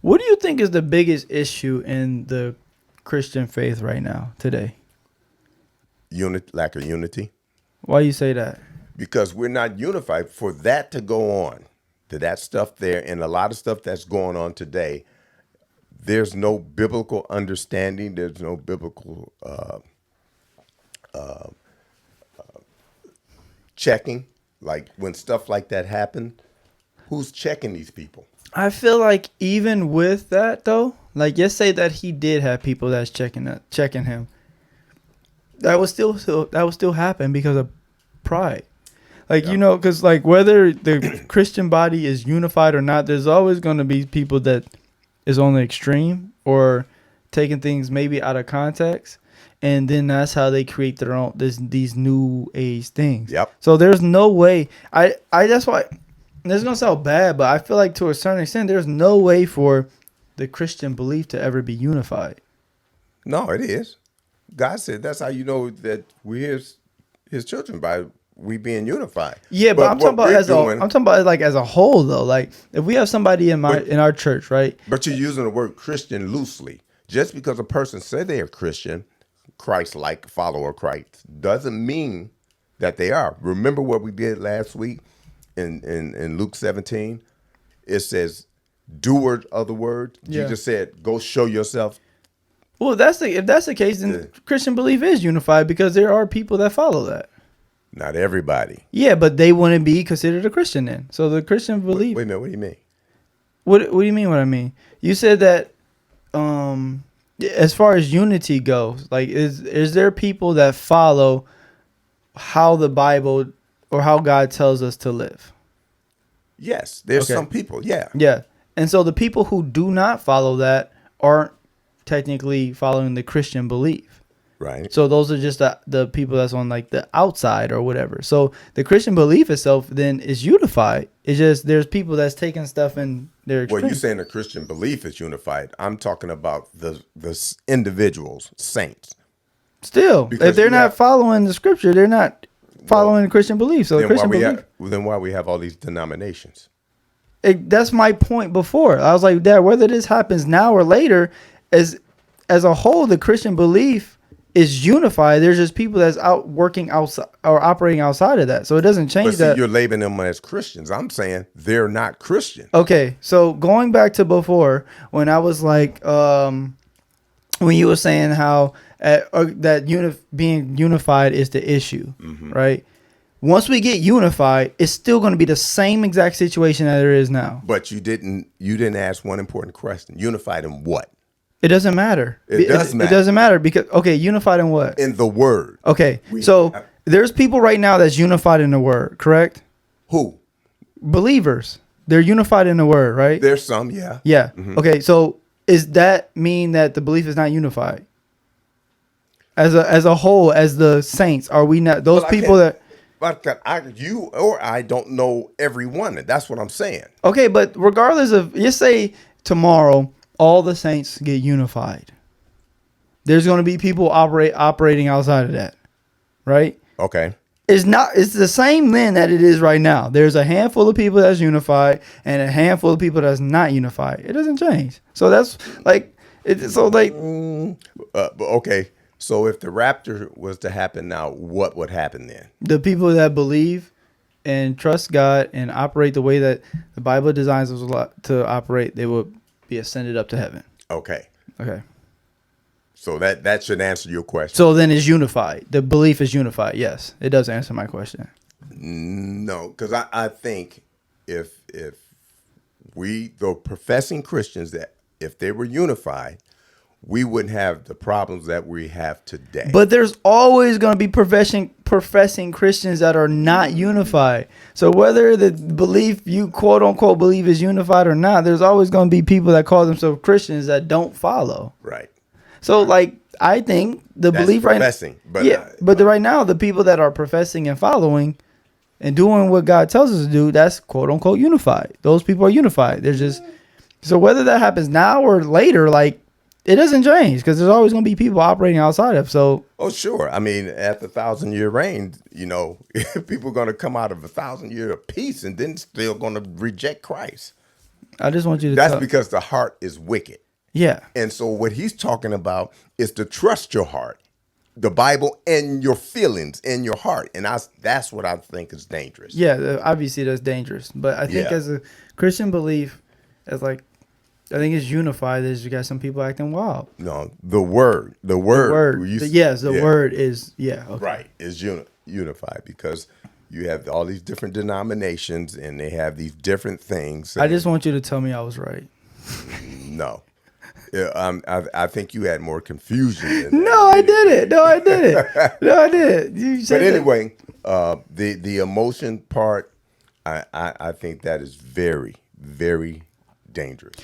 What do you think is the biggest issue in the Christian faith right now, today? Lack of unity. Why you say that? Because we're not unified. For that to go on, to that stuff there, and a lot of stuff that's going on today, there's no biblical understanding. There's no biblical checking. Like when stuff like that happened, who's checking these people? I feel like even with that though, like let's say that he did have people that's checking him, that would still happen because of pride. Like, you know, because like whether the Christian body is unified or not, there's always going to be people that is on the extreme or taking things maybe out of context. And then that's how they create their own these new age things. Yep. So there's no way. I that's why this is gonna sound bad, but I feel like to a certain extent, there's no way for the Christian belief to ever be unified. No, it is. God said that's how you know that we're his children, by we being unified. Yeah, but I'm talking about like as a whole though. Like if we have somebody in our church, right? But you're using the word Christian loosely. Just because a person said they are Christian, Christ-like follower of Christ, doesn't mean that they are. Remember what we did last week in Luke 17? It says, doer of the word. Yeah. Jesus said, go show yourself. Well, if that's the case, then Christian belief is unified because there are people that follow that. Not everybody. Yeah, but they wouldn't be considered a Christian then. So the Christian belief. Wait a minute, what do you mean? What do you mean what I mean? You said that as far as unity goes, like is there people that follow how the Bible or how God tells us to live? Yes, there's some people, yeah. Yeah. And so the people who do not follow that aren't technically following the Christian belief. Right. So those are just the people that's on like the outside or whatever. So the Christian belief itself then is unified. It's just there's people that's taking stuff in their extreme. Well, you're saying the Christian belief is unified. I'm talking about the individuals, saints. Still, if they're not following the scripture, they're not following the Christian belief. So the Christian belief. Then why we have all these denominations? That's my point before. I was like, Dad, whether this happens now or later, as a whole, the Christian belief is unified. There's just people that's out working outside or operating outside of that. So it doesn't change that. You're labeling them as Christians. I'm saying they're not Christian. Okay. So going back to before, when I was like, when you were saying how being unified is the issue, right? Once we get unified, it's still going to be the same exact situation that there is now. But you didn't ask one important question. Unified in what? It doesn't matter. It does matter. It doesn't matter because, okay, unified in what? In the word. Okay, so there's people right now that's unified in the word, correct? Who? Believers. They're unified in the word, right? There's some, yeah. Yeah. Mm-hmm. Okay, so does that mean that the belief is not unified? As a whole, as the saints, are we not those people that? But I don't know everyone. That's what I'm saying. Okay, but regardless of, just say tomorrow, all the saints get unified. There's going to be people operating outside of that, right? Okay. It's the same then that it is right now. There's a handful of people that's unified and a handful of people that's not unified. It doesn't change. So that's like okay. So if the rapture was to happen now, what would happen then? The people that believe and trust God and operate the way that the Bible designs us to operate, they will be ascended up to heaven. Okay. So that should answer your question. So then it's unified. The belief is unified. Yes, it does answer my question. No, because I think if the professing Christians, that if they were unified, we wouldn't have the problems that we have today. But there's always going to be professing Christians that are not unified. So whether the belief you quote unquote believe is unified or not, there's always going to be people that call themselves Christians that don't follow. Right. So like I think the That's belief professing, but right now the people that are professing and following and doing what God tells us to do, that's quote unquote unified. Those people are unified. They're just so whether that happens now or later, like. It doesn't change because there's always going to be people operating outside of. So, oh sure, I mean at the 1,000-year reign, people are going to come out of 1,000 year of peace and then still going to reject Christ. I just want you to. That's because the heart is wicked. Yeah. And so what he's talking about is to trust your heart, the Bible, and your feelings in your heart. And that's what I think is dangerous. Yeah, obviously that's dangerous. But I think as a Christian belief, as like, I think it's unified. There's you got some people acting wild. No, the word. The word is, okay. Right, is unified because you have all these different denominations and they have these different things. I just want you to tell me I was right. No. I think you had more confusion than No, I didn't. No, I did. You said but anyway, the emotion part, I think that is very, very dangerous.